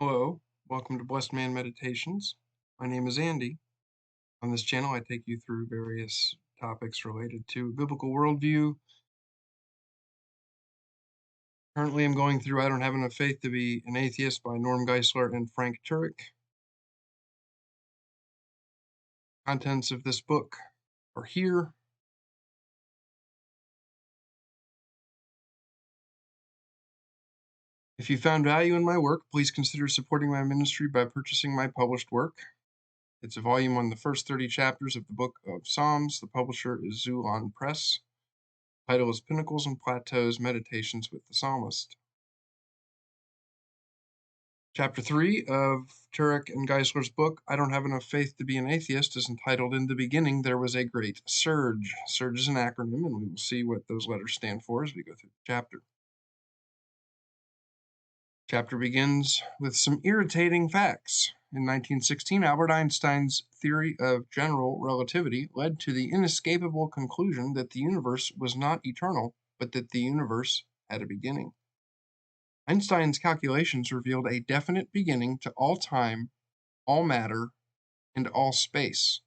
Hello, welcome to Blessed Man Meditations. My name is Andy. On this channel, I take you through various topics related to biblical worldview. Currently, I'm going through I Don't Have Enough Faith to Be an Atheist by Norm Geisler and Frank Turek. Contents of this book are here. If you found value in my work, please consider supporting my ministry by purchasing my published work. It's a volume on the first 30 chapters of the Book of Psalms. The publisher is Zulon Press. The title is Pinnacles and Plateaus, Meditations with the Psalmist. Chapter 3 of Turek and Geisler's book, I Don't Have Enough Faith to Be an Atheist, is entitled In the Beginning There Was a Great Surge. Surge is an acronym, and we will see what those letters stand for as we go through the chapter. Chapter begins with some irritating facts. In 1916, Albert Einstein's theory of general relativity led to the inescapable conclusion that the universe was not eternal, but that the universe had a beginning. Einstein's calculations revealed a definite beginning to all time, all matter, and all space,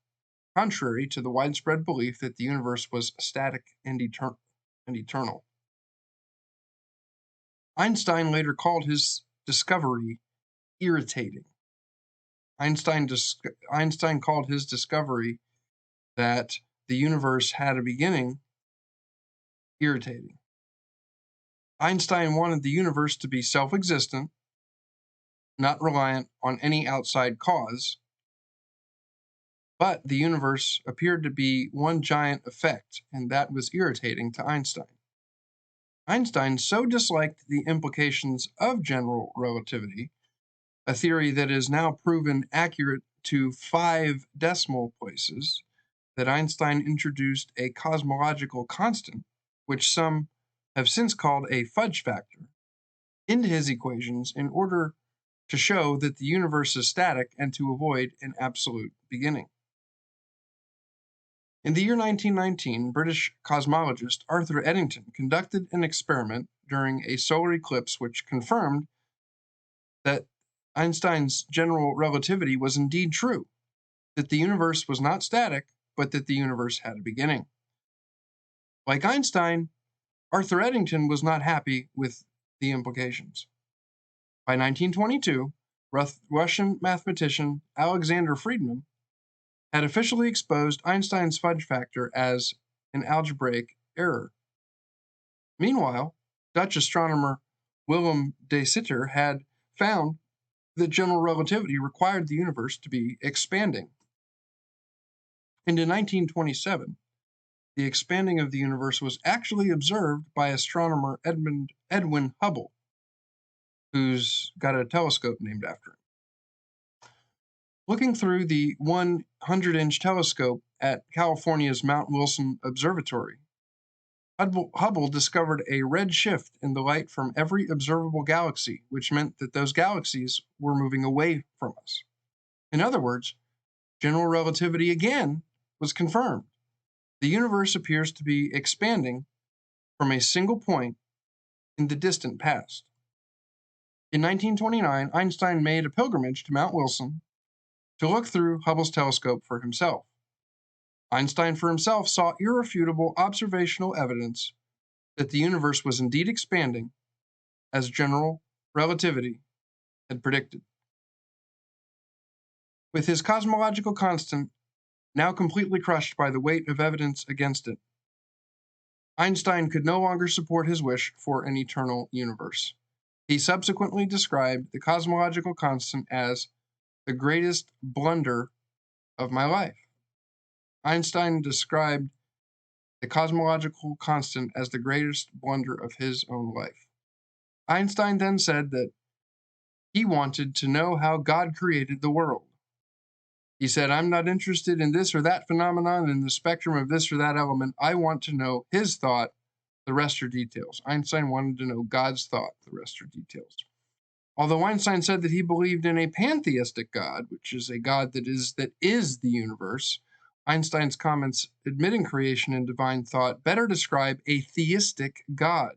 contrary to the widespread belief that the universe was static and eternal. Einstein later called his discovery irritating. Einstein called his discovery that the universe had a beginning irritating. Einstein wanted the universe to be self-existent, not reliant on any outside cause, but the universe appeared to be one giant effect, and that was irritating to Einstein. Einstein so disliked the implications of general relativity, a theory that is now proven accurate to 5 decimal places, that Einstein introduced a cosmological constant, which some have since called a fudge factor, into his equations in order to show that the universe is static and to avoid an absolute beginning. In the year 1919, British cosmologist Arthur Eddington conducted an experiment during a solar eclipse which confirmed that Einstein's general relativity was indeed true, that the universe was not static, but that the universe had a beginning. Like Einstein, Arthur Eddington was not happy with the implications. By 1922, Russian mathematician Alexander Friedmann had officially exposed Einstein's fudge factor as an algebraic error. Meanwhile, Dutch astronomer Willem de Sitter had found that general relativity required the universe to be expanding. And in 1927, the expanding of the universe was actually observed by astronomer Edwin Hubble, who's got a telescope named after him. Looking through the 100-inch telescope at California's Mount Wilson Observatory, Hubble discovered a red shift in the light from every observable galaxy, which meant that those galaxies were moving away from us. In other words, general relativity again was confirmed. The universe appears to be expanding from a single point in the distant past. In 1929, Einstein made a pilgrimage to Mount Wilson to look through Hubble's telescope for himself. Einstein for himself saw irrefutable observational evidence that the universe was indeed expanding, as general relativity had predicted. With his cosmological constant now completely crushed by the weight of evidence against it, Einstein could no longer support his wish for an eternal universe. He subsequently described the cosmological constant as the greatest blunder of my life. Einstein described the cosmological constant as the greatest blunder of his own life. Einstein then said that he wanted to know how God created the world. He said, I'm not interested in this or that phenomenon in the spectrum of this or that element. I want to know his thought, the rest are details. Einstein wanted to know God's thought, the rest are details. Although Einstein said that he believed in a pantheistic God, which is a God that is the universe, Einstein's comments admitting creation and divine thought better describe a theistic God.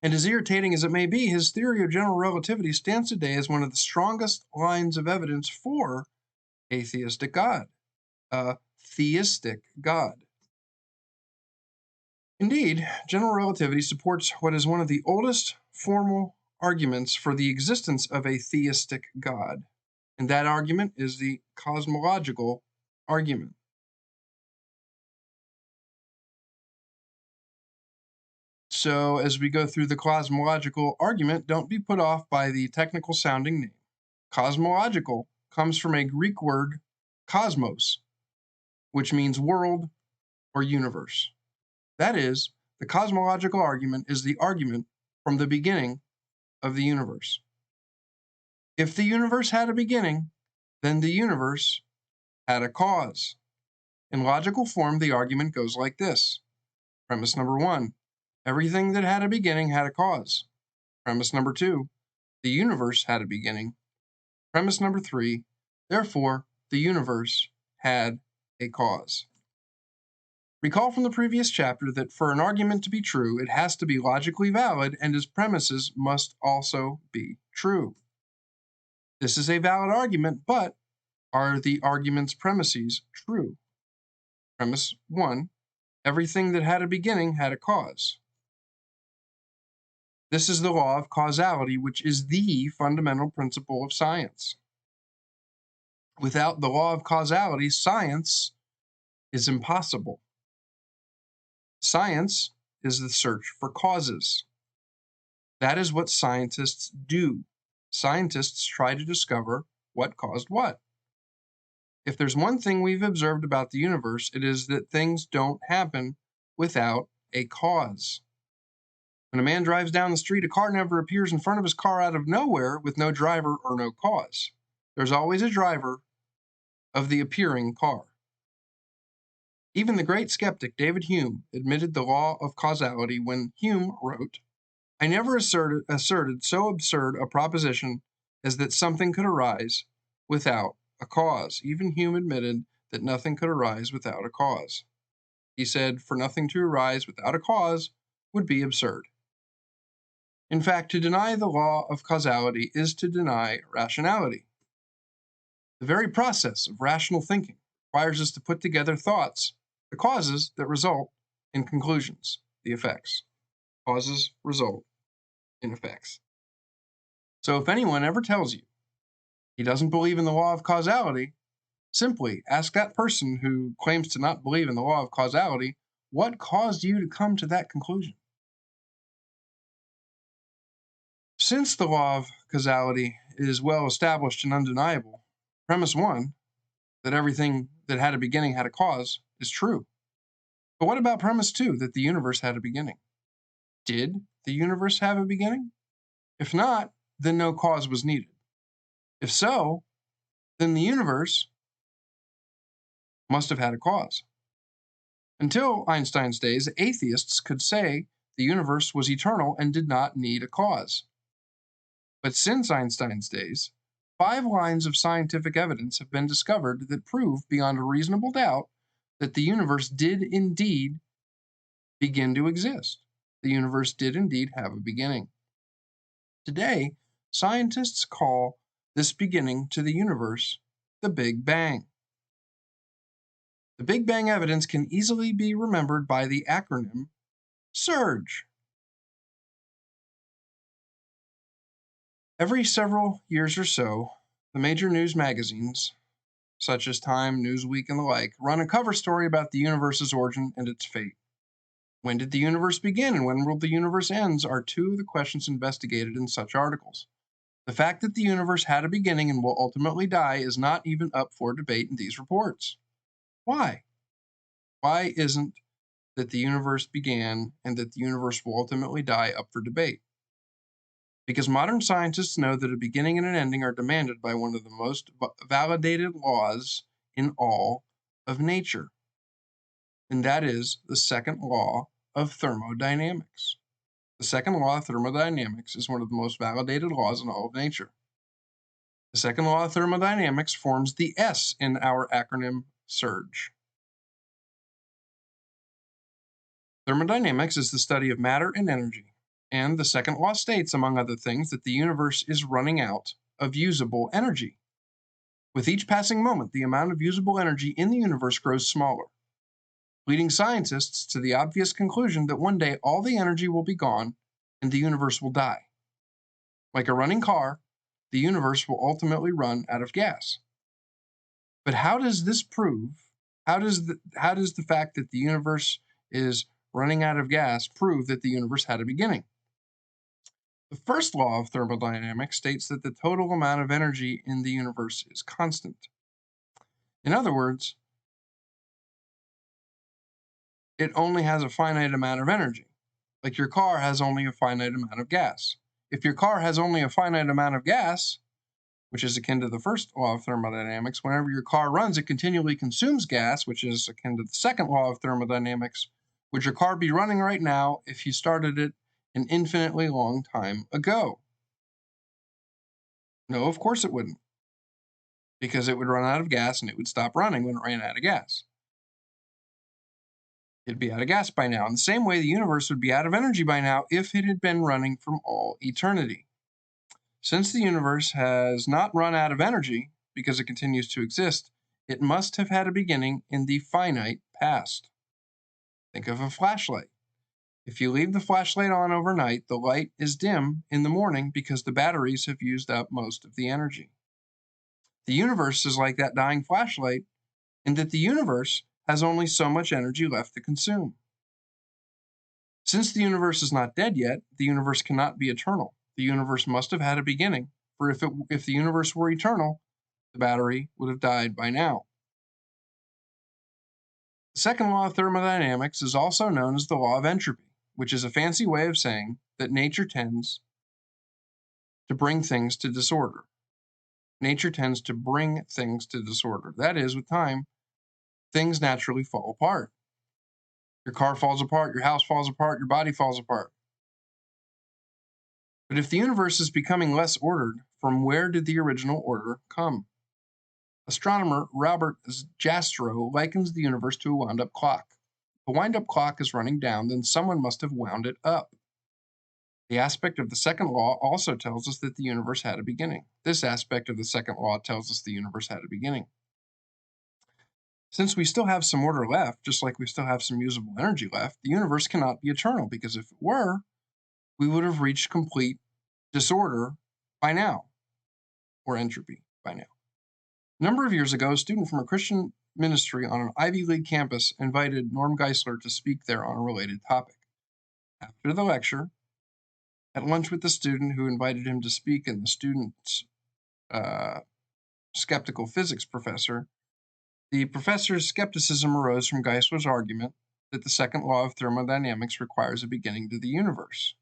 And as irritating as it may be, his theory of general relativity stands today as one of the strongest lines of evidence for atheistic God, a theistic God. Indeed, general relativity supports what is one of the oldest formal arguments for the existence of a theistic God, and that argument is the cosmological argument. So, as we go through the cosmological argument, don't be put off by the technical sounding name. Cosmological comes from a Greek word, cosmos, which means world or universe. That is, the cosmological argument is the argument from the beginning of the universe. If the universe had a beginning, then the universe had a cause. In logical form, the argument goes like this. Premise number 1, everything that had a beginning had a cause. Premise number 2, the universe had a beginning. Premise number 3, therefore, the universe had a cause. Recall from the previous chapter that for an argument to be true, it has to be logically valid, and its premises must also be true. This is a valid argument, but are the argument's premises true? Premise 1, everything that had a beginning had a cause. This is the law of causality, which is the fundamental principle of science. Without the law of causality, science is impossible. Science is the search for causes. That is what scientists do. Scientists try to discover what caused what. If there's one thing we've observed about the universe, it is that things don't happen without a cause. When a man drives down the street, a car never appears in front of his car out of nowhere with no driver or no cause. There's always a driver of the appearing car. Even the great skeptic David Hume admitted the law of causality when Hume wrote, "I never asserted so absurd a proposition as that something could arise without a cause." Even Hume admitted that nothing could arise without a cause. He said, for nothing to arise without a cause would be absurd. In fact, to deny the law of causality is to deny rationality. The very process of rational thinking requires us to put together thoughts, the causes that result in conclusions, the effects. Causes result in effects. So if anyone ever tells you he doesn't believe in the law of causality, simply ask that person who claims to not believe in the law of causality, what caused you to come to that conclusion? Since the law of causality is well established and undeniable, premise 1, that everything that had a beginning had a cause, is true. But what about premise 2, that the universe had a beginning? Did the universe have a beginning? If not, then no cause was needed. If so, then the universe must have had a cause. Until Einstein's days, atheists could say the universe was eternal and did not need a cause. But since Einstein's days, 5 lines of scientific evidence have been discovered that prove beyond a reasonable doubt that the universe did indeed begin to exist. The universe did indeed have a beginning. Today, scientists call this beginning to the universe the Big Bang. The Big Bang evidence can easily be remembered by the acronym SURGE. Every several years or so, the major news magazines, such as Time, Newsweek, and the like, run a cover story about the universe's origin and its fate. When did the universe begin and when will the universe end are 2 of the questions investigated in such articles. The fact that the universe had a beginning and will ultimately die is not even up for debate in these reports. Why? Why isn't that the universe began and that the universe will ultimately die up for debate? Because modern scientists know that a beginning and an ending are demanded by one of the most validated laws in all of nature, and that is the second law of thermodynamics. The second law of thermodynamics is one of the most validated laws in all of nature. The second law of thermodynamics forms the S in our acronym SURGE. Thermodynamics is the study of matter and energy. And the second law states, among other things, that the universe is running out of usable energy. With each passing moment, the amount of usable energy in the universe grows smaller, leading scientists to the obvious conclusion that one day all the energy will be gone and the universe will die. Like a running car, the universe will ultimately run out of gas. But how does this prove? How does the fact that the universe is running out of gas prove that the universe had a beginning? The first law of thermodynamics states that the total amount of energy in the universe is constant. In other words, it only has a finite amount of energy. Like your car has only a finite amount of gas. If your car has only a finite amount of gas, which is akin to the first law of thermodynamics, whenever your car runs, it continually consumes gas, which is akin to the second law of thermodynamics. Would your car be running right now if you started it an infinitely long time ago? No, of course it wouldn't, because it would run out of gas and it would stop running when it ran out of gas. It'd be out of gas by now. In the same way, the universe would be out of energy by now if it had been running from all eternity. Since the universe has not run out of energy because it continues to exist, it must have had a beginning in the finite past. Think of a flashlight. If you leave the flashlight on overnight, the light is dim in the morning because the batteries have used up most of the energy. The universe is like that dying flashlight in that the universe has only so much energy left to consume. Since the universe is not dead yet, the universe cannot be eternal. The universe must have had a beginning, for if the universe were eternal, the battery would have died by now. The second law of thermodynamics is also known as the law of entropy, which is a fancy way of saying that nature tends to bring things to disorder. Nature tends to bring things to disorder. That is, with time, things naturally fall apart. Your car falls apart, your house falls apart, your body falls apart. But if the universe is becoming less ordered, from where did the original order come? Astronomer Robert Jastrow likens the universe to a wound-up clock. If a wind-up clock is running down, then someone must have wound it up. The aspect of the second law also tells us that the universe had a beginning. This aspect of the second law tells us the universe had a beginning. Since we still have some order left, just like we still have some usable energy left, the universe cannot be eternal, because if it were, we would have reached complete disorder by now, or entropy by now. A number of years ago, a student from a Christian ministry on an Ivy League campus invited Norm Geisler to speak there on a related topic. After the lecture, at lunch with the student who invited him to speak and the student's skeptical physics professor, the professor's skepticism arose from Geisler's argument that the second law of thermodynamics requires a beginning to the universe.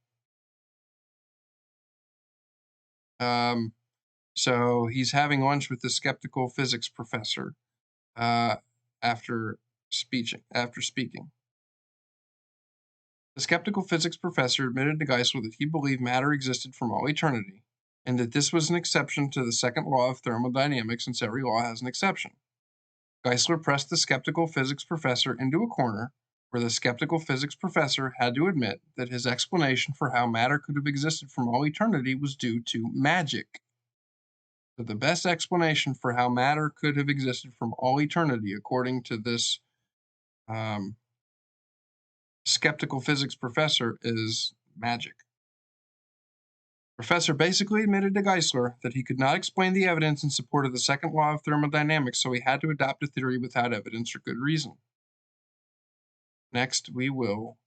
So he's having lunch with the skeptical physics professor after speaking. The skeptical physics professor admitted to Geisler that he believed matter existed from all eternity, and that this was an exception to the second law of thermodynamics, since every law has an exception. Geisler pressed the skeptical physics professor into a corner where the skeptical physics professor had to admit that his explanation for how matter could have existed from all eternity was due to magic. So the best explanation for how matter could have existed from all eternity, according to this skeptical physics professor, is magic. Professor basically admitted to Geisler that he could not explain the evidence in support of the second law of thermodynamics, so he had to adopt a theory without evidence or good reason. Next, we will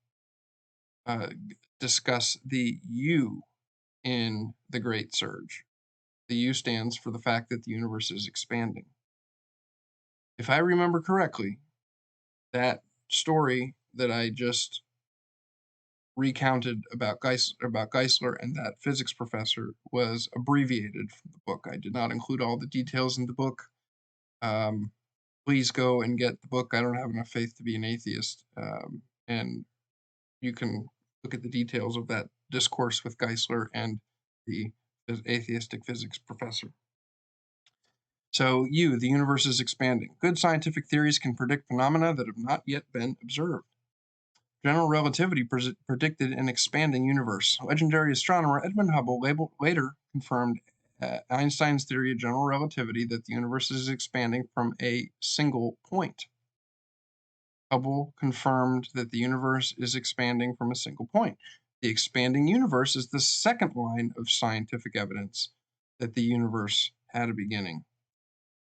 discuss the U in the Great Surge. The U stands for the fact that the universe is expanding. If I remember correctly, that story that I just recounted about Geisler and that physics professor was abbreviated from the book. I did not include all the details in the book. Please go and get the book. I don't have enough faith to be an atheist. And you can look at the details of that discourse with Geisler and the atheistic physics professor. So the universe is expanding. Good scientific theories can predict phenomena that have not yet been observed. General Relativity predicted an expanding universe. Legendary astronomer Edmund Hubble later confirmed Einstein's theory of general relativity that the universe is expanding from a single point. Hubble confirmed that the universe is expanding from a single point. The expanding universe is the second line of scientific evidence that the universe had a beginning.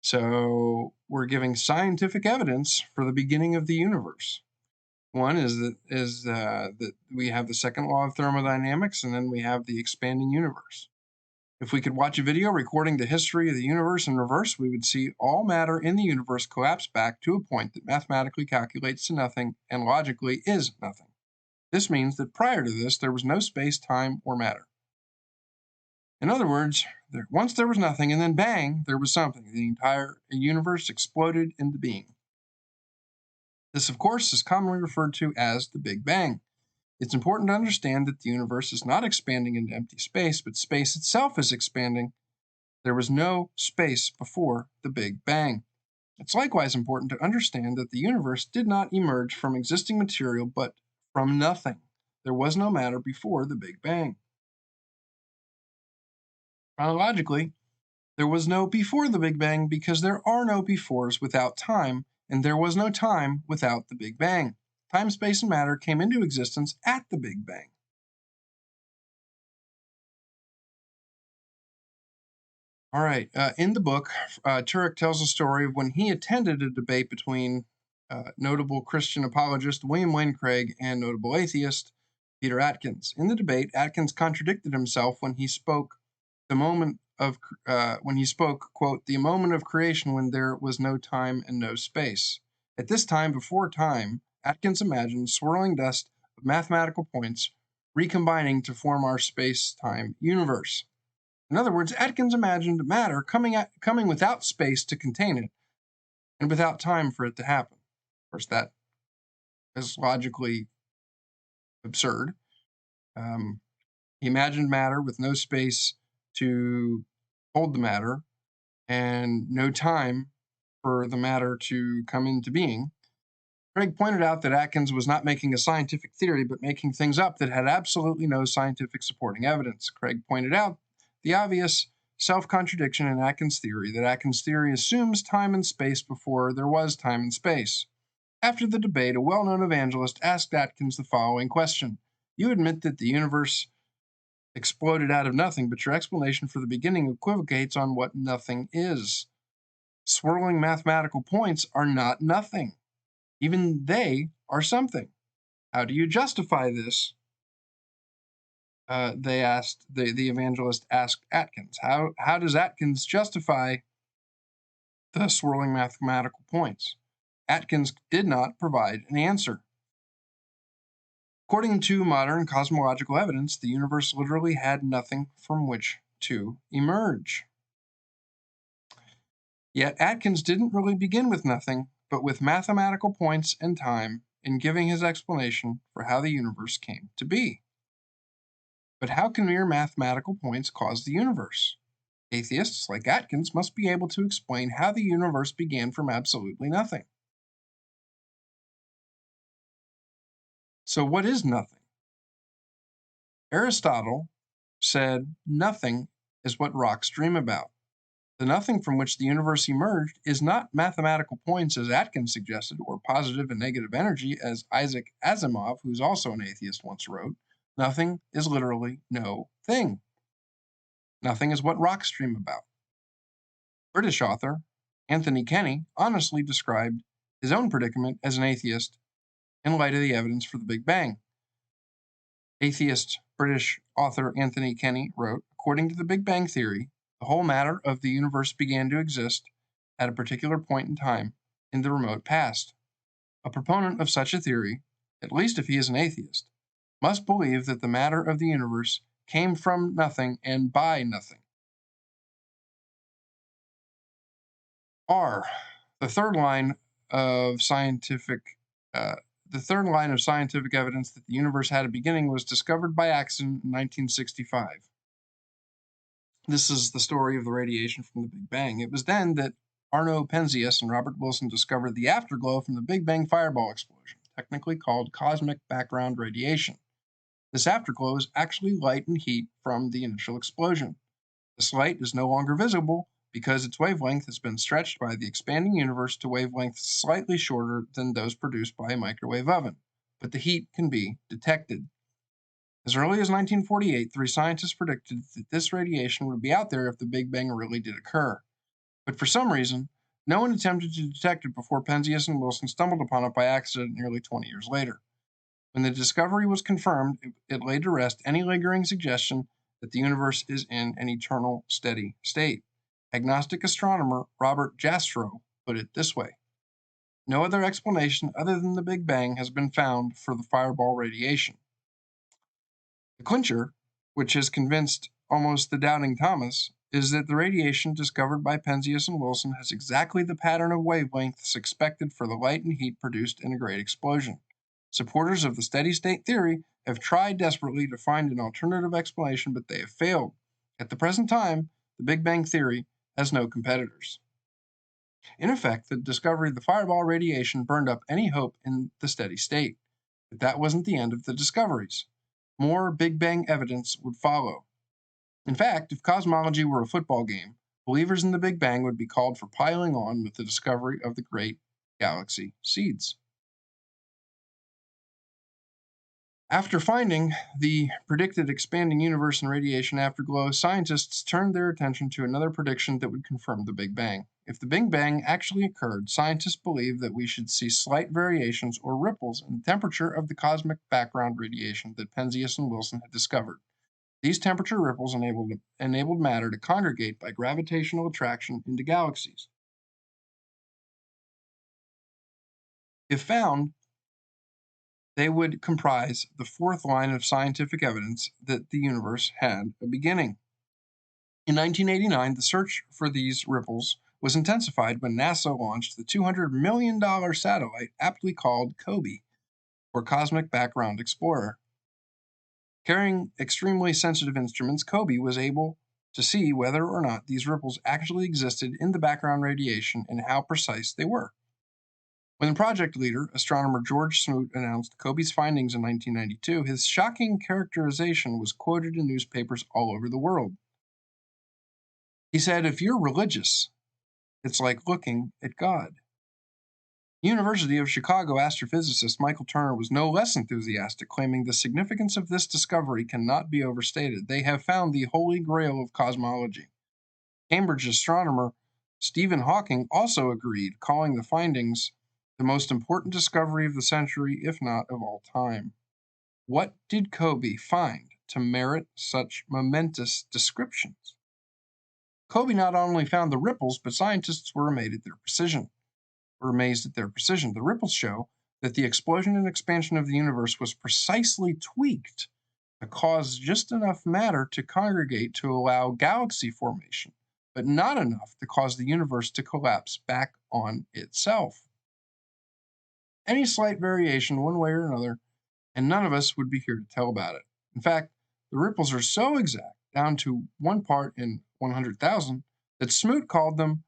So we're giving scientific evidence for the beginning of the universe. One is that we have the second law of thermodynamics, and then we have the expanding universe. If we could watch a video recording the history of the universe in reverse, we would see all matter in the universe collapse back to a point that mathematically calculates to nothing and logically is nothing. This means that prior to this, there was no space, time, or matter. In other words, once there was nothing, and then bang, there was something. The entire universe exploded into being. This, of course, is commonly referred to as the Big Bang. It's important to understand that the universe is not expanding into empty space, but space itself is expanding. There was no space before the Big Bang. It's likewise important to understand that the universe did not emerge from existing material, but from nothing. There was no matter before the Big Bang. Chronologically, there was no before the Big Bang because there are no befores without time, and there was no time without the Big Bang. Time, space, and matter came into existence at the Big Bang. All right, in the book, Turek tells a story of when he attended a debate between notable Christian apologist William Lane Craig and notable atheist Peter Atkins. In the debate, Atkins contradicted himself when he spoke quote, the moment of creation when there was no time and no space. At this time, before time, Atkins imagined swirling dust of mathematical points recombining to form our space-time universe. In other words, Atkins imagined matter coming without space to contain it and without time for it to happen. Of course, that is logically absurd. He imagined matter with no space to hold the matter and no time for the matter to come into being. Craig pointed out that Atkins was not making a scientific theory, but making things up that had absolutely no scientific supporting evidence. Craig pointed out the obvious self-contradiction in Atkins' theory, that Atkins' theory assumes time and space before there was time and space. After the debate, a well-known evangelist asked Atkins the following question. You admit that the universe exploded out of nothing, but your explanation for the beginning equivocates on what nothing is. Swirling mathematical points are not nothing. Even they are something. How do you justify this? The evangelist asked Atkins. How does Atkins justify the swirling mathematical points? Atkins did not provide an answer. According to modern cosmological evidence, the universe literally had nothing from which to emerge. Yet Atkins didn't really begin with nothing, but with mathematical points and time in giving his explanation for how the universe came to be. But how can mere mathematical points cause the universe? Atheists like Atkins must be able to explain how the universe began from absolutely nothing. So what is nothing? Aristotle said nothing is what rocks dream about. The nothing from which the universe emerged is not mathematical points as Atkins suggested, or positive and negative energy as Isaac Asimov, who's also an atheist, once wrote. Nothing is literally no thing. Nothing is what rocks dream about. British author Anthony Kenny honestly described his own predicament as an atheist in light of the evidence for the Big Bang. Atheist British author Anthony Kenny wrote, according to the Big Bang theory, the whole matter of the universe began to exist at a particular point in time in the remote past. A proponent of such a theory, at least if he is an atheist, must believe that the matter of the universe came from nothing and by nothing. R, the third line of scientific evidence that the universe had a beginning was discovered by accident in 1965. This is the story of the radiation from the Big Bang. It was then that Arno Penzias and Robert Wilson discovered the afterglow from the Big Bang fireball explosion. technically called cosmic background radiation. This afterglow is actually light and heat from the initial explosion. This light is no longer visible because its wavelength has been stretched by the expanding universe to wavelengths slightly shorter than those produced by a microwave oven, but the heat can be detected. As early as 1948, 3 scientists predicted that this radiation would be out there if the Big Bang really did occur. But for some reason, no one attempted to detect it before Penzias and Wilson stumbled upon it by accident nearly 20 years later. When the discovery was confirmed, it laid to rest any lingering suggestion that the universe is in an eternal, steady state. Agnostic astronomer Robert Jastrow put it this way: no other explanation other than the Big Bang has been found for the fireball radiation. The clincher, which has convinced almost the doubting Thomas, is that the radiation discovered by Penzias and Wilson has exactly the pattern of wavelengths expected for the light and heat produced in a great explosion. Supporters of the steady-state theory have tried desperately to find an alternative explanation, but they have failed. At the present time, the Big Bang theory has no competitors. In effect, the discovery of the fireball radiation burned up any hope in the steady state. But that wasn't the end of the discoveries. More Big Bang evidence would follow. In fact, if cosmology were a football game, believers in the Big Bang would be called for piling on with the discovery of the great galaxy seeds. After finding the predicted expanding universe and radiation afterglow, scientists turned their attention to another prediction that would confirm the Big Bang. If the Big Bang actually occurred, scientists believe that we should see slight variations or ripples in the temperature of the cosmic background radiation that Penzias and Wilson had discovered. These temperature ripples enabled matter to congregate by gravitational attraction into galaxies. If found, they would comprise the fourth line of scientific evidence that the universe had a beginning. In 1989, the search for these ripples was intensified when NASA launched the $200 million satellite aptly called COBE, or Cosmic Background Explorer. Carrying extremely sensitive instruments, COBE was able to see whether or not these ripples actually existed in the background radiation and how precise they were. When the project leader, astronomer George Smoot, announced COBE's findings in 1992, his shocking characterization was quoted in newspapers all over the world. He said, "If you're religious, it's like looking at God." University of Chicago astrophysicist Michael Turner was no less enthusiastic, claiming the significance of this discovery cannot be overstated. They have found the holy grail of cosmology. Cambridge astronomer Stephen Hawking also agreed, calling the findings the most important discovery of the century, if not of all time. What did COBE find to merit such momentous descriptions? COBE not only found the ripples, but scientists were amazed at their precision. The ripples show that the explosion and expansion of the universe was precisely tweaked to cause just enough matter to congregate to allow galaxy formation, but not enough to cause the universe to collapse back on itself. Any slight variation one way or another, and none of us would be here to tell about it. In fact, the ripples are so exact, down to 1 part in 100,000, that Smoot called them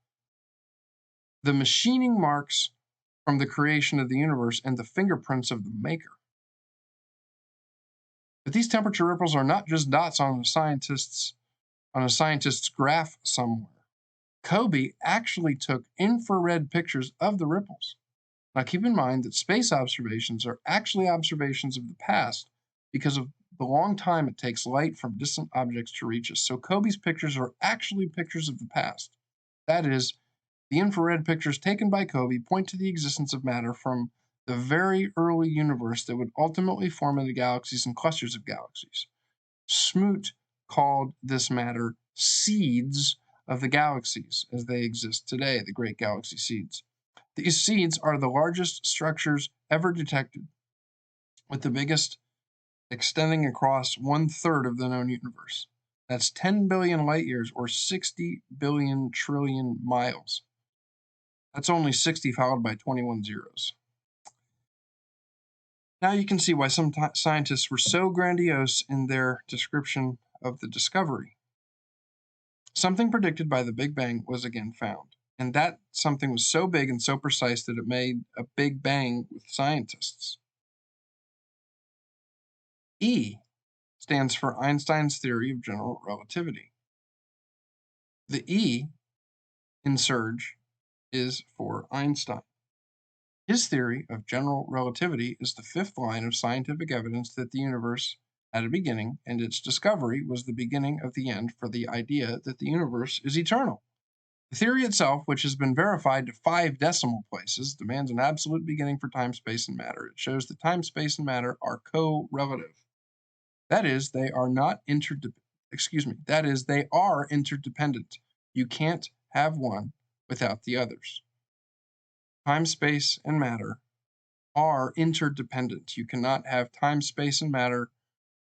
the machining marks from the creation of the universe and the fingerprints of the maker. But these temperature ripples are not just dots on a scientist's graph somewhere. COBE actually took infrared pictures of the ripples. Now keep in mind that space observations are actually observations of the past because of the long time it takes light from distant objects to reach us. So COBE's pictures are actually pictures of the past. That is, the infrared pictures taken by COBE point to the existence of matter from the very early universe that would ultimately form into galaxies and clusters of galaxies. Smoot called this matter seeds of the galaxies as they exist today, the great galaxy seeds. These seeds are the largest structures ever detected, with the biggest extending across 1/3 of the known universe. That's 10 billion light years, or 60 billion trillion miles. That's only 60 followed by 21 zeros. Now you can see why some scientists were so grandiose in their description of the discovery. Something predicted by the Big Bang was again found, And that something was so big and so precise that it made a big bang with scientists. E stands for Einstein's theory of general relativity. The E in surge is for Einstein. His theory of general relativity is the fifth line of scientific evidence that the universe had a beginning, and its discovery was the beginning of the end for the idea that the universe is eternal. The theory itself, which has been verified to 5 decimal places, demands an absolute beginning for time, space, and matter. It shows that time, space, and matter are co-relative. That is, they are they are interdependent. You can't have one without the others. Time, space, and matter are interdependent. You cannot have time, space, and matter,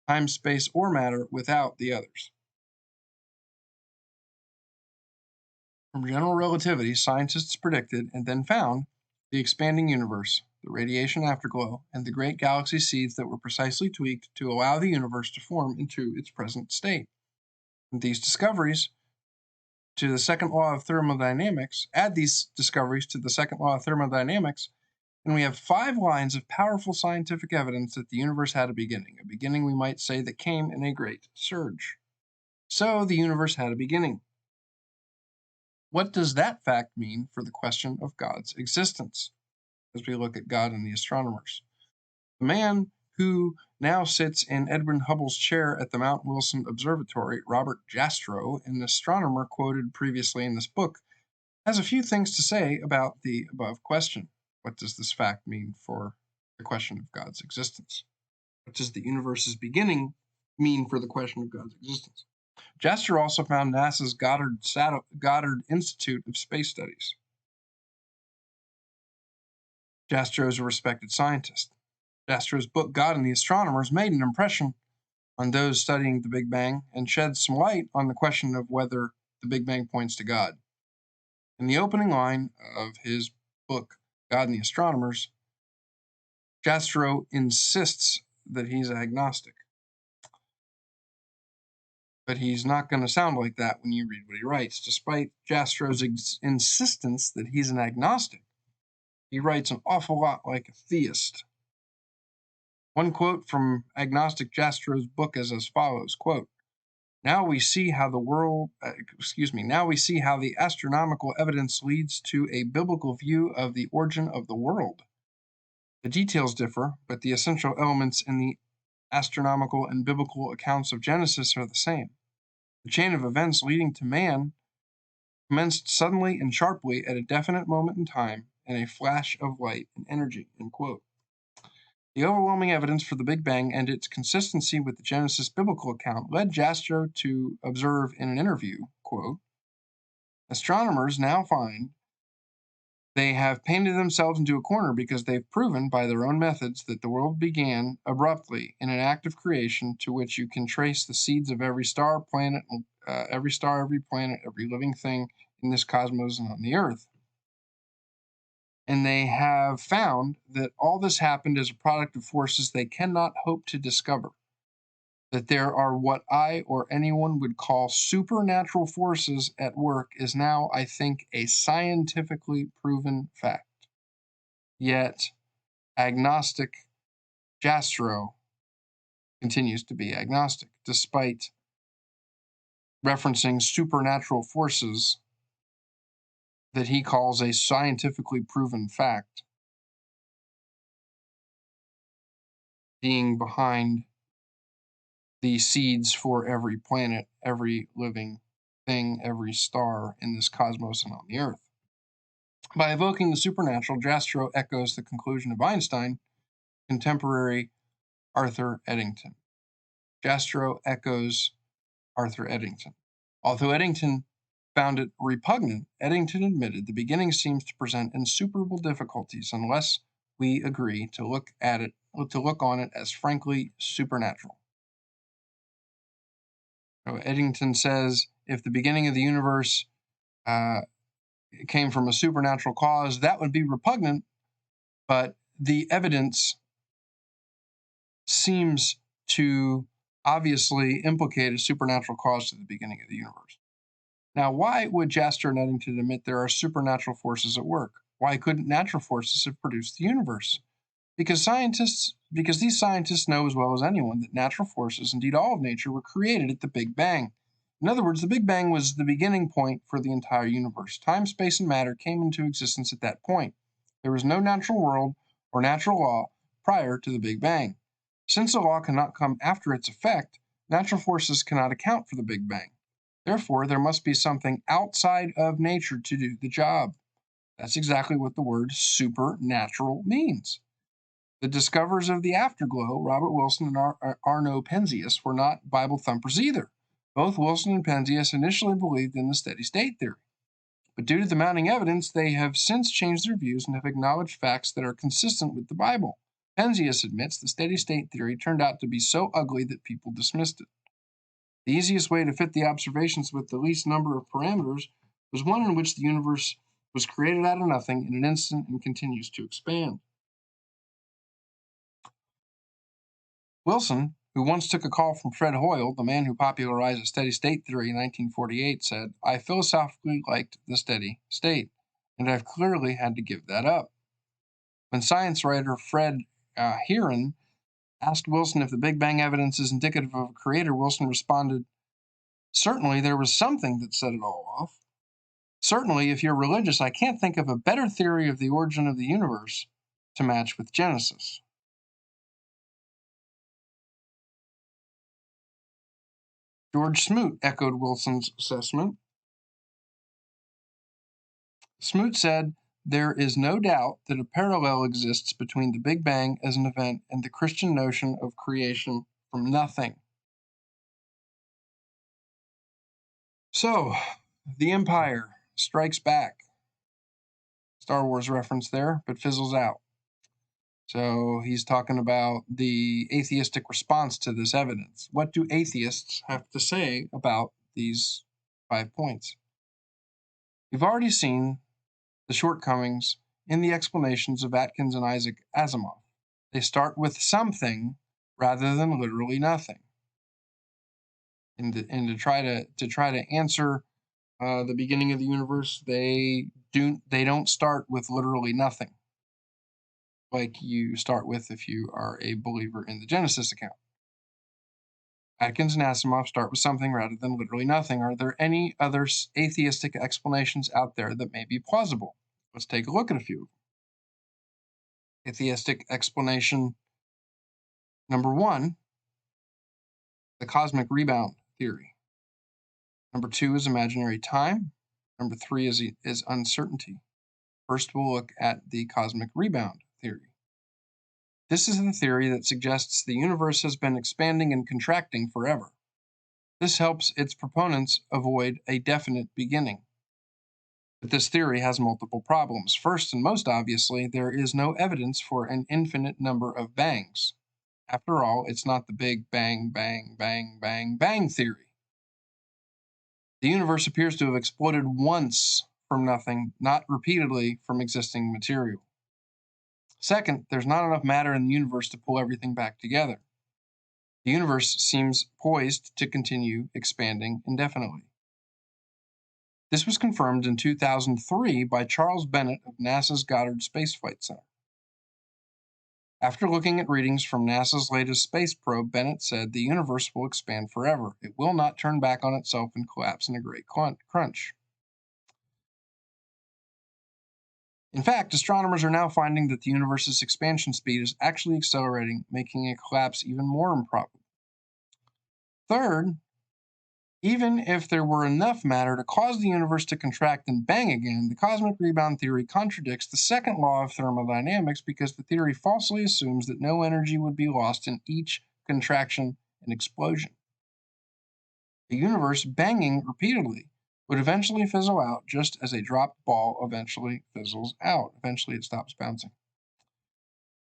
time, space, or matter without the others. From general relativity, scientists predicted and then found the expanding universe, the radiation afterglow, and the great galaxy seeds that were precisely tweaked to allow the universe to form into its present state. And these discoveries to the second law of thermodynamics, and we have 5 lines of powerful scientific evidence that the universe had a beginning we might say that came in a great surge. So the universe had a beginning. What does that fact mean for the question of God's existence? As we look at God and the astronomers. The man who now sits in Edwin Hubble's chair at the Mount Wilson Observatory, Robert Jastrow, an astronomer quoted previously in this book, has a few things to say about the above question. What does this fact mean for the question of God's existence? What does the universe's beginning mean for the question of God's existence? Jastrow also found NASA's Goddard Institute of Space Studies. Jastrow is a respected scientist. Jastrow's book, God and the Astronomers, made an impression on those studying the Big Bang and shed some light on the question of whether the Big Bang points to God. In the opening line of his book, God and the Astronomers, Jastrow insists that he's agnostic. But he's not going to sound like that when you read what he writes. Despite Jastrow's insistence that he's an agnostic, he writes an awful lot like a theist. One quote from agnostic Jastrow's book is as follows, quote, now we see how the astronomical evidence leads to a biblical view of the origin of the world. The details differ, but the essential elements in the astronomical and biblical accounts of Genesis are the same. The chain of events leading to man commenced suddenly and sharply at a definite moment in time in a flash of light and energy, end quote. The overwhelming evidence for the Big Bang and its consistency with the Genesis biblical account led Jastrow to observe in an interview, quote, astronomers now find they have painted themselves into a corner because they've proven by their own methods that the world began abruptly in an act of creation to which you can trace the seeds of every star, every planet, every living thing in this cosmos and on the earth. And they have found that all this happened as a product of forces they cannot hope to discover. That there are what I or anyone would call supernatural forces at work is now, I think, a scientifically proven fact. Yet, agnostic Jastrow continues to be agnostic, despite referencing supernatural forces that he calls a scientifically proven fact being behind the seeds for every planet, every living thing, every star in this cosmos and on the earth. By evoking the supernatural, Jastrow echoes the conclusion of Einstein, contemporary Arthur Eddington. Jastrow echoes Arthur Eddington. Although Eddington found it repugnant, Eddington admitted the beginning seems to present insuperable difficulties unless we agree to look on it as frankly supernatural. So Eddington says if the beginning of the universe came from a supernatural cause, that would be repugnant, but the evidence seems to obviously implicate a supernatural cause to the beginning of the universe. Now, why would Jastrow and Eddington admit there are supernatural forces at work? Why couldn't natural forces have produced the universe? Because these scientists know as well as anyone that natural forces, indeed all of nature, were created at the Big Bang. In other words, the Big Bang was the beginning point for the entire universe. Time, space, and matter came into existence at that point. There was no natural world or natural law prior to the Big Bang. Since a law cannot come after its effect, natural forces cannot account for the Big Bang. Therefore, there must be something outside of nature to do the job. That's exactly what the word supernatural means. The discoverers of the afterglow, Robert Wilson and Arno Penzias, were not Bible thumpers either. Both Wilson and Penzias initially believed in the steady state theory. But due to the mounting evidence, they have since changed their views and have acknowledged facts that are consistent with the Bible. Penzias admits the steady state theory turned out to be so ugly that people dismissed it. The easiest way to fit the observations with the least number of parameters was one in which the universe was created out of nothing in an instant and continues to expand. Wilson, who once took a call from Fred Hoyle, the man who popularized the steady state theory in 1948, said, "I philosophically liked the steady state, and I've clearly had to give that up." When science writer Fred Heron asked Wilson if the Big Bang evidence is indicative of a creator, Wilson responded, "Certainly there was something that set it all off. Certainly, if you're religious, I can't think of a better theory of the origin of the universe to match with Genesis." George Smoot echoed Wilson's assessment. Smoot said, "There is no doubt that a parallel exists between the Big Bang as an event and the Christian notion of creation from nothing." So, the Empire strikes back. Star Wars reference there, but fizzles out. So he's talking about the atheistic response to this evidence. What do atheists have to say about these 5 points? We've already seen the shortcomings in the explanations of Atkins and Isaac Asimov. They start with something rather than literally nothing. And to try to answer the beginning of the universe, they don't start with literally nothing, like you start with if you are a believer in the Genesis account. Atkins and Asimov start with something rather than literally nothing. Are there any other atheistic explanations out there that may be plausible? Let's take a look at a few. Atheistic explanation number 1, the Cosmic Rebound Theory. Number 2 is imaginary time. Number 3 is uncertainty. First, we'll look at the Cosmic Rebound Theory. This is the theory that suggests the universe has been expanding and contracting forever. This helps its proponents avoid a definite beginning. But this theory has multiple problems. First, and most obviously, there is no evidence for an infinite number of bangs. After all, it's not the Big Bang, bang, bang, bang, bang theory. The universe appears to have exploded once from nothing, not repeatedly from existing material. Second, there's not enough matter in the universe to pull everything back together. The universe seems poised to continue expanding indefinitely. This was confirmed in 2003 by Charles Bennett of NASA's Goddard Space Flight Center. After looking at readings from NASA's latest space probe, Bennett said the universe will expand forever. It will not turn back on itself and collapse in a great crunch. In fact, astronomers are now finding that the universe's expansion speed is actually accelerating, making a collapse even more improbable. Third, even if there were enough matter to cause the universe to contract and bang again, the cosmic rebound theory contradicts the second law of thermodynamics because the theory falsely assumes that no energy would be lost in each contraction and explosion. The universe banging repeatedly would eventually fizzle out, just as a dropped ball eventually fizzles out. Eventually it stops bouncing.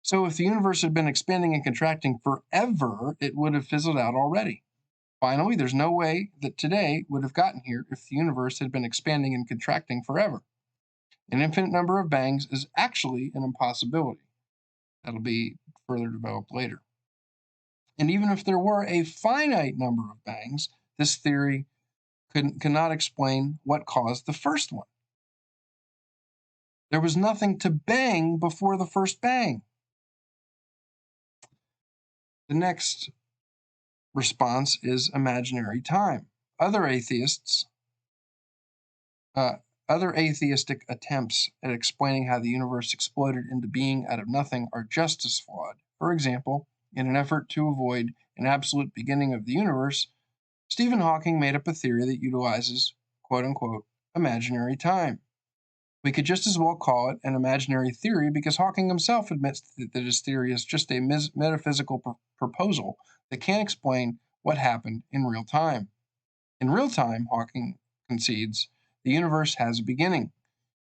So if the universe had been expanding and contracting forever, it would have fizzled out already. Finally, there's no way that today would have gotten here if the universe had been expanding and contracting forever. An infinite number of bangs is actually an impossibility. That'll be further developed later. And even if there were a finite number of bangs, this theory cannot explain what caused the first one. There was nothing to bang before the first bang. The next response is imaginary time. Other atheistic attempts at explaining how the universe exploded into being out of nothing are just as flawed. For example, in an effort to avoid an absolute beginning of the universe, Stephen Hawking made up a theory that utilizes, quote-unquote, imaginary time. We could just as well call it an imaginary theory because Hawking himself admits that his theory is just a metaphysical proposal that can't explain what happened in real time. In real time, Hawking concedes, the universe has a beginning.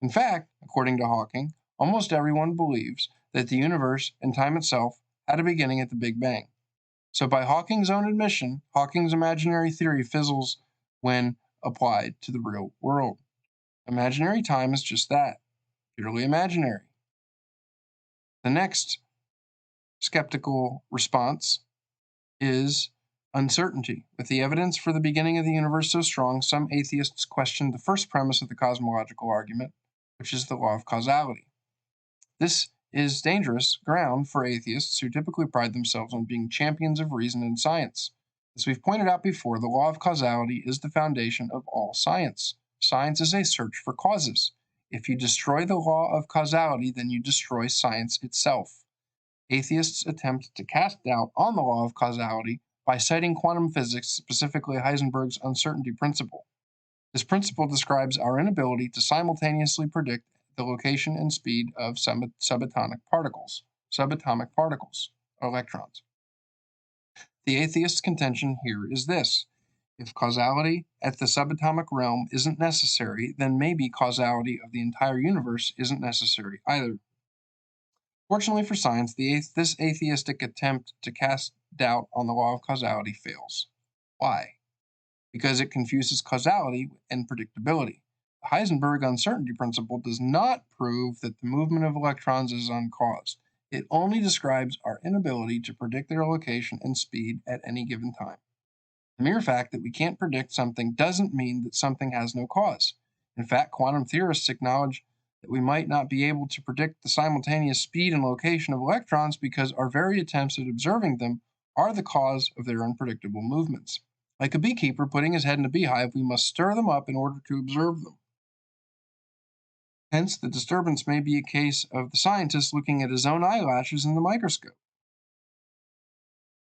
In fact, according to Hawking, almost everyone believes that the universe and time itself had a beginning at the Big Bang. So by Hawking's own admission, Hawking's imaginary theory fizzles when applied to the real world. Imaginary time is just that, purely imaginary. The next skeptical response is uncertainty. With the evidence for the beginning of the universe so strong, some atheists question the first premise of the cosmological argument, which is the law of causality. This is dangerous ground for atheists who typically pride themselves on being champions of reason and science. As we've pointed out before, the law of causality is the foundation of all science. Science is a search for causes. If you destroy the law of causality, then you destroy science itself. Atheists attempt to cast doubt on the law of causality by citing quantum physics, specifically Heisenberg's uncertainty principle. This principle describes our inability to simultaneously predict the location and speed of subatomic particles, electrons. The atheist's contention here is this: if causality at the subatomic realm isn't necessary, then maybe causality of the entire universe isn't necessary either. Fortunately for science, this atheistic attempt to cast doubt on the law of causality fails. Why? Because it confuses causality and predictability. The Heisenberg uncertainty principle does not prove that the movement of electrons is uncaused. It only describes our inability to predict their location and speed at any given time. The mere fact that we can't predict something doesn't mean that something has no cause. In fact, quantum theorists acknowledge that we might not be able to predict the simultaneous speed and location of electrons because our very attempts at observing them are the cause of their unpredictable movements. Like a beekeeper putting his head in a beehive, we must stir them up in order to observe them. Hence, the disturbance may be a case of the scientist looking at his own eyelashes in the microscope.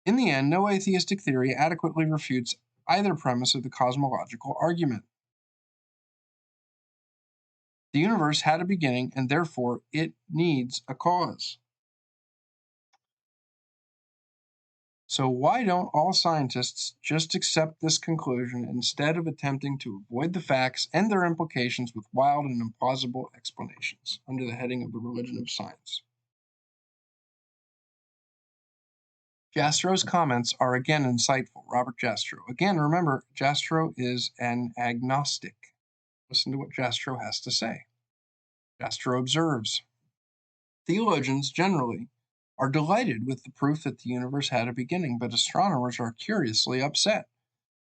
In the end, no atheistic theory adequately refutes either premise of the cosmological argument. The universe had a beginning, and therefore it needs a cause. So why don't all scientists just accept this conclusion instead of attempting to avoid the facts and their implications with wild and implausible explanations under the heading of the religion of science? Jastrow's comments are again insightful. Robert Jastrow. Again, remember, Jastrow is an agnostic. Listen to what Jastrow has to say. Jastrow observes, theologians generally are delighted with the proof that the universe had a beginning, but astronomers are curiously upset.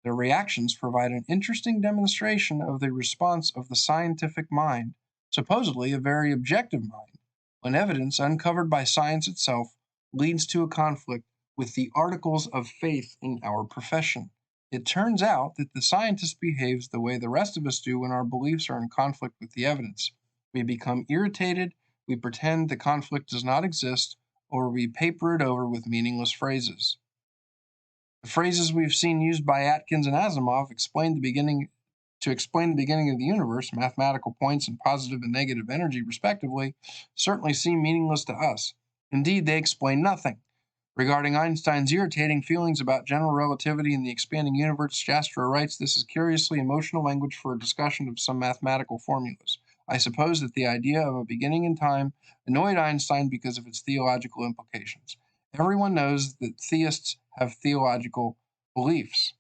Their reactions provide an interesting demonstration of the response of the scientific mind, supposedly a very objective mind, when evidence uncovered by science itself leads to a conflict with the articles of faith in our profession. It turns out that the scientist behaves the way the rest of us do when our beliefs are in conflict with the evidence. We become irritated, we pretend the conflict does not exist, or we paper it over with meaningless phrases. The phrases we've seen used by Atkins and Asimov to explain the beginning of the universe, mathematical points and positive and negative energy respectively, certainly seem meaningless to us. Indeed, they explain nothing. Regarding Einstein's irritating feelings about general relativity and the expanding universe, Jastrow writes, this is curiously emotional language for a discussion of some mathematical formulas. I suppose that the idea of a beginning in time annoyed Einstein because of its theological implications. Everyone knows that theists have theological beliefs.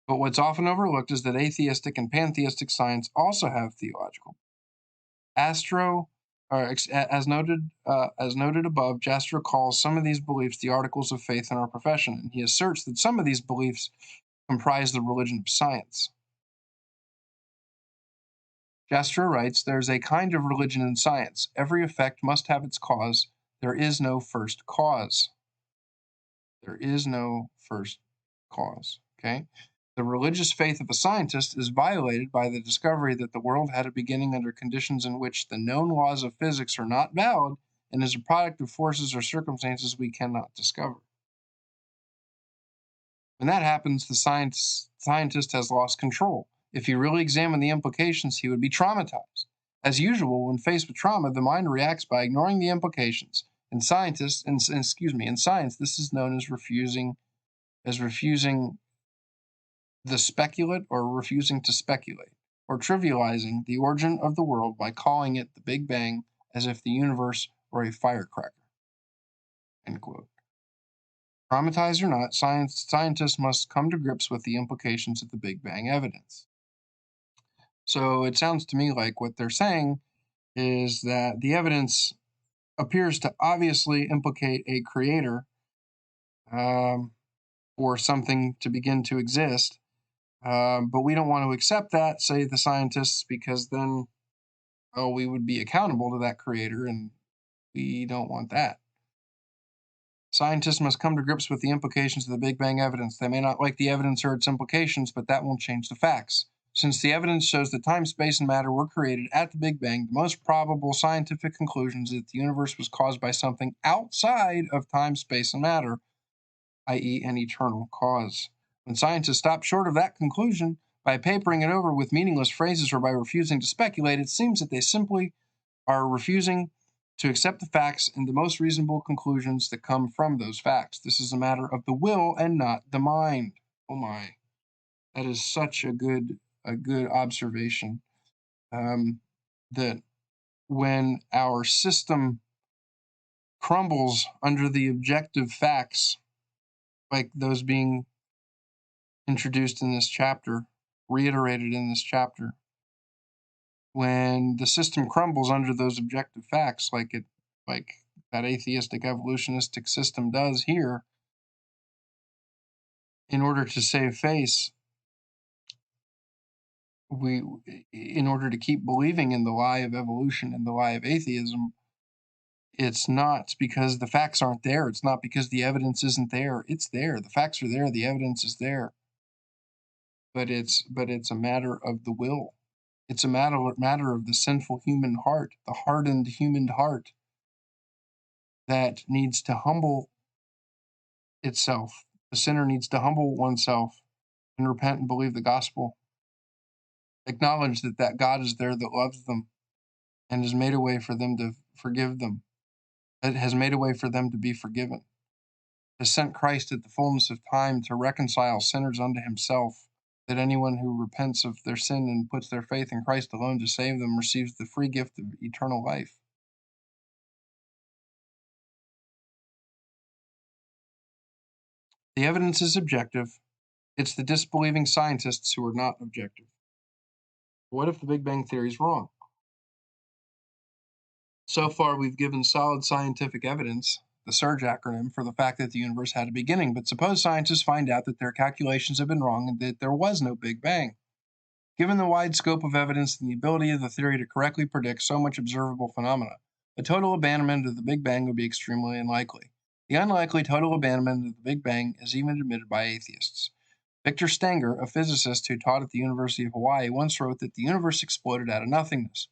But what's often overlooked is that atheistic and pantheistic science also have theological. As noted above, Jastrow calls some of these beliefs the articles of faith in our profession, and he asserts that some of these beliefs comprise the religion of science. Jastrow writes, "There is a kind of religion in science. Every effect must have its cause. There is no first cause." There is no first cause, okay? The religious faith of a scientist is violated by the discovery that the world had a beginning under conditions in which the known laws of physics are not valid and is a product of forces or circumstances we cannot discover. When that happens, the scientist has lost control. If he really examined the implications, he would be traumatized. As usual, when faced with trauma, the mind reacts by ignoring the implications. In science, this is known as refusing the speculate or refusing to speculate, or trivializing the origin of the world by calling it the Big Bang as if the universe were a firecracker. End quote. Traumatized or not, scientists must come to grips with the implications of the Big Bang evidence. So it sounds to me like what they're saying is that the evidence appears to obviously implicate a creator or something to begin to exist, but we don't want to accept that, say the scientists, because then we would be accountable to that creator, and we don't want that. Scientists must come to grips with the implications of the Big Bang evidence. They may not like the evidence or its implications, but that won't change the facts. Since the evidence shows that time, space, and matter were created at the Big Bang, the most probable scientific conclusion is that the universe was caused by something outside of time, space, and matter, i.e., an eternal cause. When scientists stop short of that conclusion by papering it over with meaningless phrases or by refusing to speculate, it seems that they simply are refusing to accept the facts and the most reasonable conclusions that come from those facts. This is a matter of the will and not the mind. Oh my, that is such a good observation. That when our system crumbles under the objective facts, like those being introduced in this chapter, reiterated in this chapter, when the system crumbles under those objective facts, like that atheistic evolutionistic system does here, in order to save face, in order to keep believing in the lie of evolution and the lie of atheism, it's not because the facts aren't there. It's not because the evidence isn't there. It's there. The facts are there. The evidence is there. But it's a matter of the will. It's a matter of the sinful human heart, the hardened human heart that needs to humble itself. The sinner needs to humble oneself and repent and believe the gospel. Acknowledge that God is there that loves them and has made a way for them to forgive them. It has made a way for them to be forgiven. Has sent Christ at the fullness of time to reconcile sinners unto himself, that anyone who repents of their sin and puts their faith in Christ alone to save them receives the free gift of eternal life. The evidence is objective. It's the disbelieving scientists who are not objective. What if the Big Bang Theory is wrong? So far, we've given solid scientific evidence, the SURGE acronym, for the fact that the universe had a beginning. But suppose scientists find out that their calculations have been wrong and that there was no Big Bang. Given the wide scope of evidence and the ability of the theory to correctly predict so much observable phenomena, a total abandonment of the Big Bang would be extremely unlikely. The unlikely total abandonment of the Big Bang is even admitted by atheists. Victor Stenger, a physicist who taught at the University of Hawaii, once wrote that the universe exploded out of nothingness.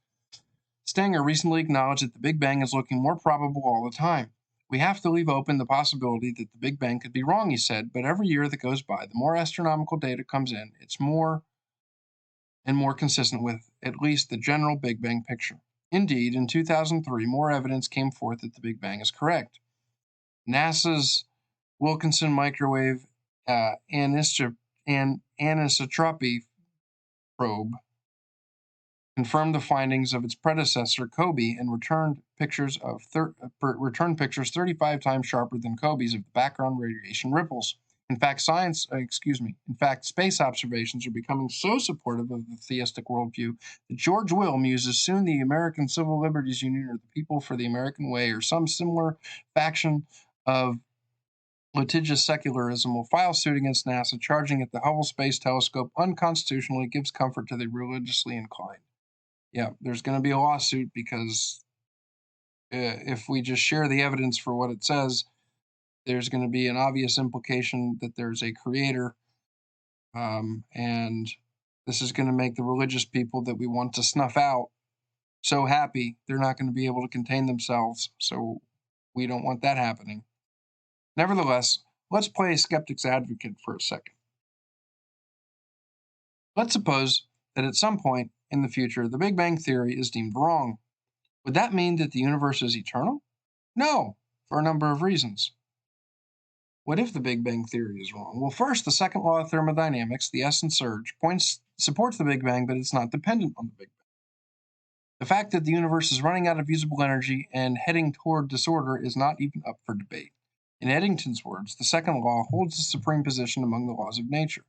Stenger recently acknowledged that the Big Bang is looking more probable all the time. We have to leave open the possibility that the Big Bang could be wrong, he said, but every year that goes by, the more astronomical data comes in, it's more and more consistent with at least the general Big Bang picture. Indeed, in 2003, more evidence came forth that the Big Bang is correct. NASA's Wilkinson Microwave Anisotropy probe confirmed the findings of its predecessor, COBE, and returned pictures 35 times sharper than COBE's of the background radiation ripples. In fact, space observations are becoming so supportive of the theistic worldview that George Will muses soon the American Civil Liberties Union or the People for the American Way or some similar faction of litigious secularism will file suit against NASA, charging that the Hubble Space Telescope unconstitutionally gives comfort to the religiously inclined. Yeah, there's going to be a lawsuit because if we just share the evidence for what it says, there's going to be an obvious implication that there's a creator, and this is going to make the religious people that we want to snuff out so happy they're not going to be able to contain themselves, so we don't want that happening. Nevertheless, let's play skeptic's advocate for a second. Let's suppose that at some point in the future, the Big Bang Theory is deemed wrong. Would that mean that the universe is eternal? No, for a number of reasons. What if the Big Bang Theory is wrong? Well, first, the second law of thermodynamics, the essence surge, supports the Big Bang, but it's not dependent on the Big Bang. The fact that the universe is running out of usable energy and heading toward disorder is not even up for debate. In Eddington's words, the second law holds the supreme position among the laws of nature.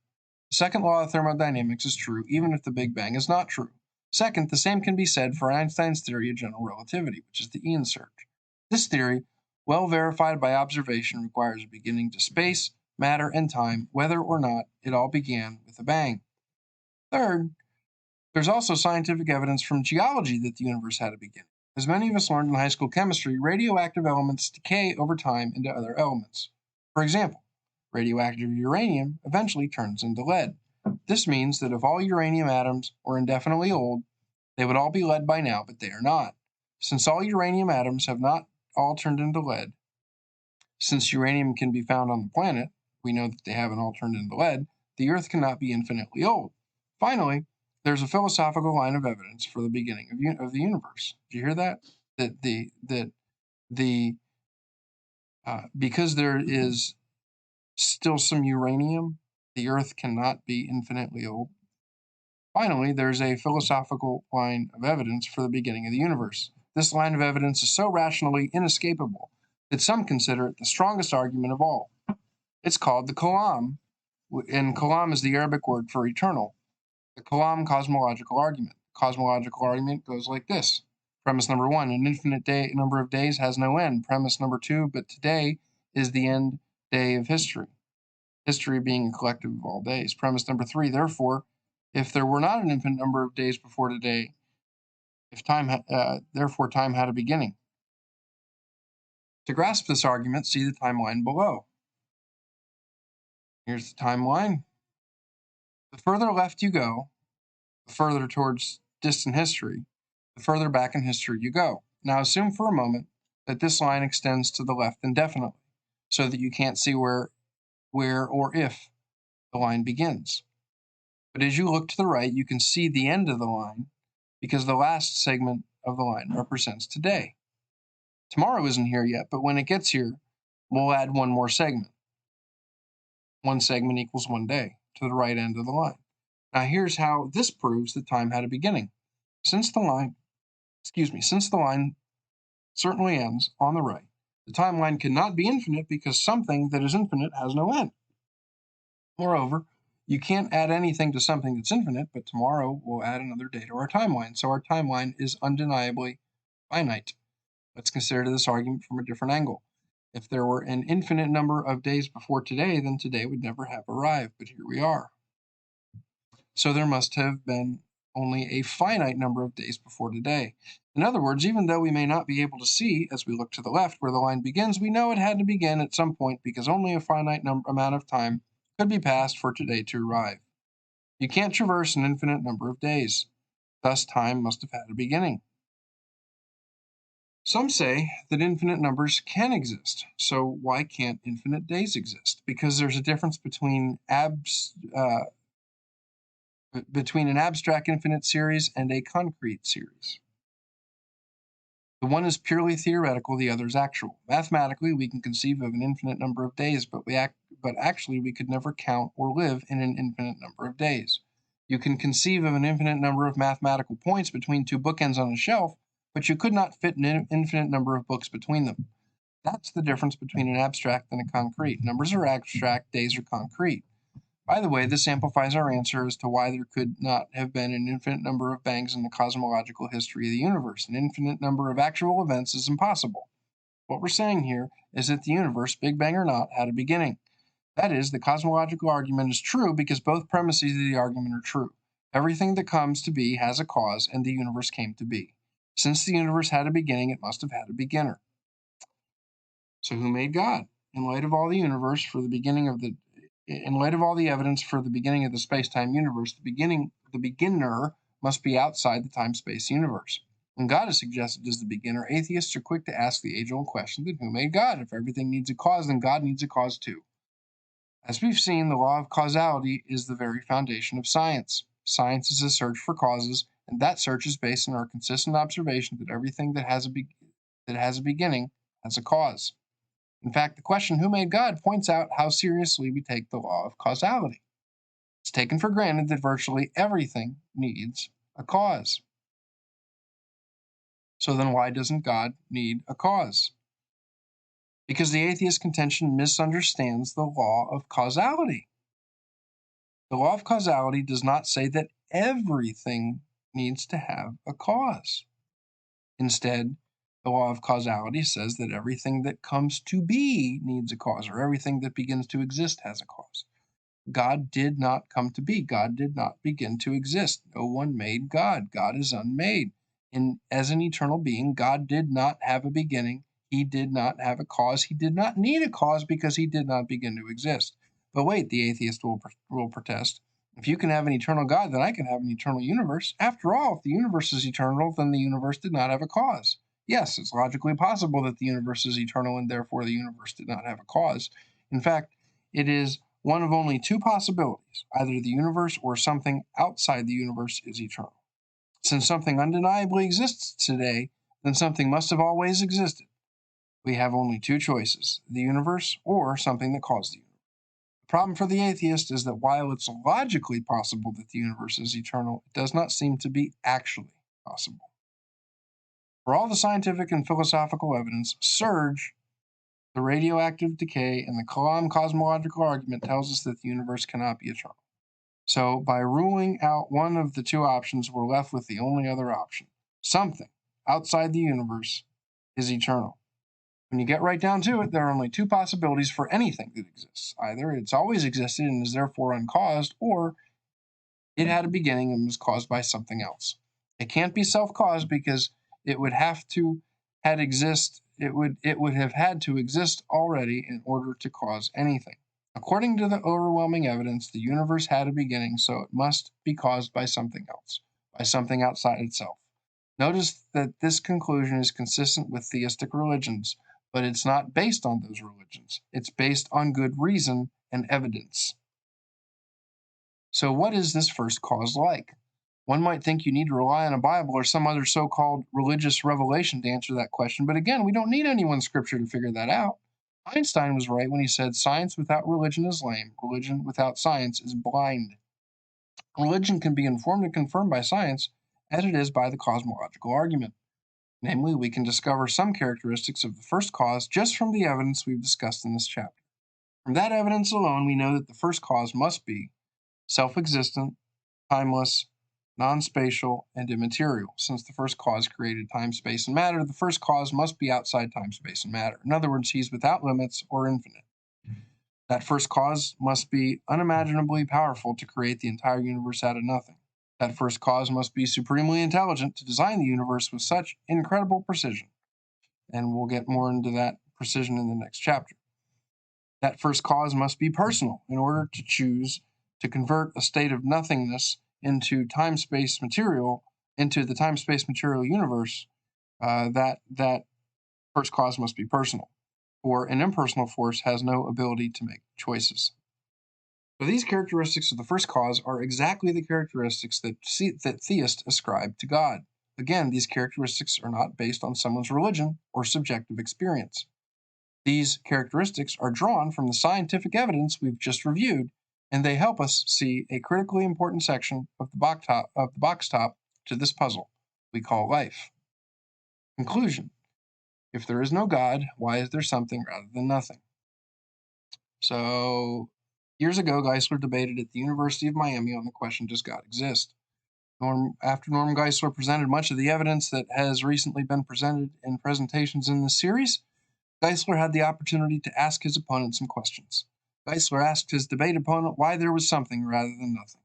The second law of thermodynamics is true even if the Big Bang is not true. Second, the same can be said for Einstein's theory of general relativity, which is the Ian surge. This theory, well verified by observation, requires a beginning to space, matter, and time, whether or not it all began with a bang. Third, there's also scientific evidence from geology that the universe had a beginning. As many of us learned in high school chemistry, radioactive elements decay over time into other elements. For example, radioactive uranium eventually turns into lead. This means that if all uranium atoms were indefinitely old, they would all be lead by now, but they are not. Since all uranium atoms have not all turned into lead, since uranium can be found on the planet, we know that they haven't all turned into lead, the Earth cannot be infinitely old. Finally, there's a philosophical line of evidence for the beginning of the universe. Did you hear that? Because there is still some uranium, the Earth cannot be infinitely old. Finally, there's a philosophical line of evidence for the beginning of the universe. This line of evidence is so rationally inescapable that some consider it the strongest argument of all. It's called the kalam, and kalam is the Arabic word for eternal. The kalam cosmological argument. Cosmological argument goes like this. Premise number 1, an infinite number of days has no end. Premise number 2, but today is the end day of history. History being a collective of all days. Premise number 3, therefore, if there were not an infinite number of days before today, therefore time had a beginning. To grasp this argument, see the timeline below. Here's the timeline. The further left you go, the further towards distant history, the further back in history you go. Now assume for a moment that this line extends to the left indefinitely, so that you can't see where or if the line begins. But as you look to the right, you can see the end of the line because the last segment of the line represents today. Tomorrow isn't here yet, but when it gets here, we'll add one more segment. One segment equals 1 day to the right end of the line. Now here's how this proves that time had a beginning. Since the line certainly ends on the right, the timeline cannot be infinite because something that is infinite has no end. Moreover, you can't add anything to something that's infinite, but tomorrow we'll add another day to our timeline, so our timeline is undeniably finite. Let's consider this argument from a different angle. If there were an infinite number of days before today, then today would never have arrived, but here we are. So there must have been only a finite number of days before today. In other words, even though we may not be able to see, as we look to the left where the line begins, we know it had to begin at some point because only a finite amount of time could be passed for today to arrive. You can't traverse an infinite number of days. Thus, time must have had a beginning. Some say that infinite numbers can exist. So why can't infinite days exist? Because there's a difference between an abstract infinite series and a concrete series. The one is purely theoretical, the other is actual. Mathematically, we can conceive of an infinite number of days, but actually we could never count or live in an infinite number of days. You can conceive of an infinite number of mathematical points between two bookends on a shelf, but you could not fit an infinite number of books between them. That's the difference between an abstract and a concrete. Numbers are abstract, days are concrete. By the way, this amplifies our answer as to why there could not have been an infinite number of bangs in the cosmological history of the universe. An infinite number of actual events is impossible. What we're saying here is that the universe, Big Bang or not, had a beginning. That is, the cosmological argument is true because both premises of the argument are true. Everything that comes to be has a cause, and the universe came to be. Since the universe had a beginning, it must have had a beginner. So who made God? In light of all the evidence for the beginning of the space-time universe, the beginner must be outside the time-space universe. When God is suggested as the beginner, atheists are quick to ask the age-old question, then who made God? If everything needs a cause, then God needs a cause too. As we've seen, the law of causality is the very foundation of science. Science is a search for causes, and that search is based on our consistent observation that everything that has a beginning has a cause. In fact, the question, who made God, points out how seriously we take the law of causality. It's taken for granted that virtually everything needs a cause. So then why doesn't God need a cause? Because the atheist contention misunderstands the law of causality. The law of causality does not say that everything needs to have a cause. Instead, the law of causality says that everything that comes to be needs a cause, or everything that begins to exist has a cause. God did not come to be. God did not begin to exist. No one made God. God is unmade. As an eternal being, God did not have a beginning. He did not have a cause. He did not need a cause because he did not begin to exist. But wait, the atheist will protest. If you can have an eternal God, then I can have an eternal universe. After all, if the universe is eternal, then the universe did not have a cause. Yes, it's logically possible that the universe is eternal and therefore the universe did not have a cause. In fact, it is one of only two possibilities. Either the universe or something outside the universe is eternal. Since something undeniably exists today, then something must have always existed. We have only two choices, the universe or something that caused the universe. The problem for the atheist is that while it's logically possible that the universe is eternal, it does not seem to be actually possible. For all the scientific and philosophical evidence, surge, the radioactive decay, and the Kalam cosmological argument tells us that the universe cannot be eternal. So, by ruling out one of the two options, we're left with the only other option. Something outside the universe is eternal. When you get right down to it, there are only two possibilities for anything that exists. Either it's always existed and is therefore uncaused, or it had a beginning and was caused by something else. It can't be self-caused because it would have have had to exist already in order to cause anything. According to the overwhelming evidence, the universe had a beginning, so it must be caused by something else, by something outside itself. Notice that this conclusion is consistent with theistic religions, but it's not based on those religions. It's based on good reason and evidence. So what is this first cause like? One might think you need to rely on a Bible or some other so-called religious revelation to answer that question, but again, we don't need anyone's scripture to figure that out. Einstein was right when he said, science without religion is lame. Religion without science is blind. Religion can be informed and confirmed by science, as it is by the cosmological argument. Namely, we can discover some characteristics of the first cause just from the evidence we've discussed in this chapter. From that evidence alone, we know that the first cause must be self-existent, timeless, non-spatial, and immaterial. Since the first cause created time, space, and matter, the first cause must be outside time, space, and matter. In other words, he's without limits or infinite. That first cause must be unimaginably powerful to create the entire universe out of nothing. That first cause must be supremely intelligent to design the universe with such incredible precision. And we'll get more into that precision in the next chapter. That first cause must be personal in order to choose to convert a state of nothingness into the time-space material universe. That first cause must be personal, for an impersonal force has no ability to make choices. So these characteristics of the first cause are exactly the characteristics that theists ascribe to God. Again, these characteristics are not based on someone's religion or subjective experience. These characteristics are drawn from the scientific evidence we've just reviewed, and they help us see a critically important section of the box top to this puzzle we call life. Conclusion. If there is no God, why is there something rather than nothing? So, years ago, Geisler debated at the University of Miami on the question, does God exist? After Norm Geisler presented much of the evidence that has recently been presented in presentations in this series, Geisler had the opportunity to ask his opponent some questions. Geisler asked his debate opponent why there was something rather than nothing.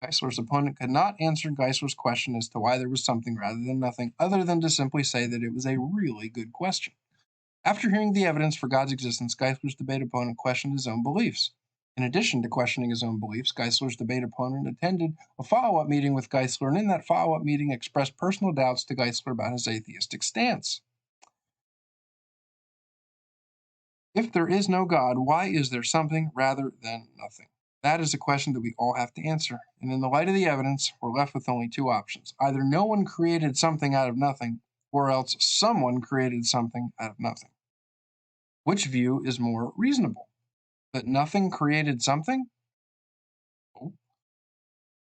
Geisler's opponent could not answer Geisler's question as to why there was something rather than nothing, other than to simply say that it was a really good question. After hearing the evidence for God's existence, Geisler's debate opponent questioned his own beliefs. In addition to questioning his own beliefs, Geisler's debate opponent attended a follow-up meeting with Geisler, and in that follow-up meeting expressed personal doubts to Geisler about his atheistic stance. If there is no God, why is there something rather than nothing? That is a question that we all have to answer. And in the light of the evidence, we're left with only two options. Either no one created something out of nothing, or else someone created something out of nothing. Which view is more reasonable? That nothing created something?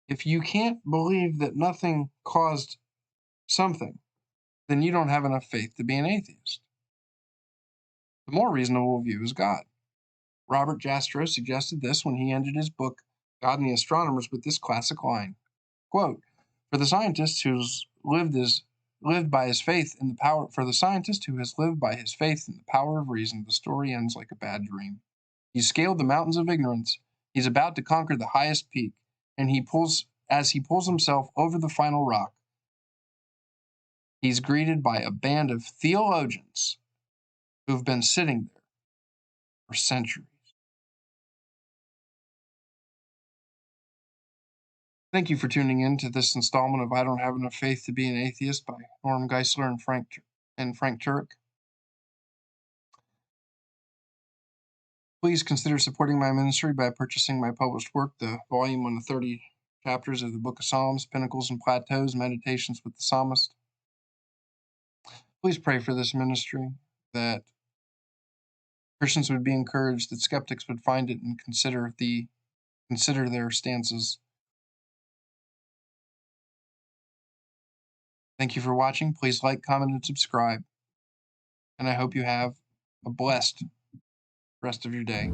If you can't believe that nothing caused something, then you don't have enough faith to be an atheist. The more reasonable view is God. Robert Jastrow suggested this when he ended his book, God and the Astronomers, with this classic line, quote, for the scientist who has lived by his faith in the power of reason, the story ends like a bad dream. He's scaled the mountains of ignorance. He's about to conquer the highest peak, and as he pulls himself over the final rock, he's greeted by a band of theologians who've been sitting there for centuries. Thank you for tuning in to this installment of I Don't Have Enough Faith to Be an Atheist by Norm Geisler and Frank Turek. Please consider supporting my ministry by purchasing my published work, the volume on the 30 chapters of the Book of Psalms, Pinnacles and Plateaus, Meditations with the Psalmist. Please pray for this ministry, that Christians would be encouraged, that skeptics would find it and consider their stances. Thank you for watching. Please like, comment, and subscribe. And I hope you have a blessed rest of your day.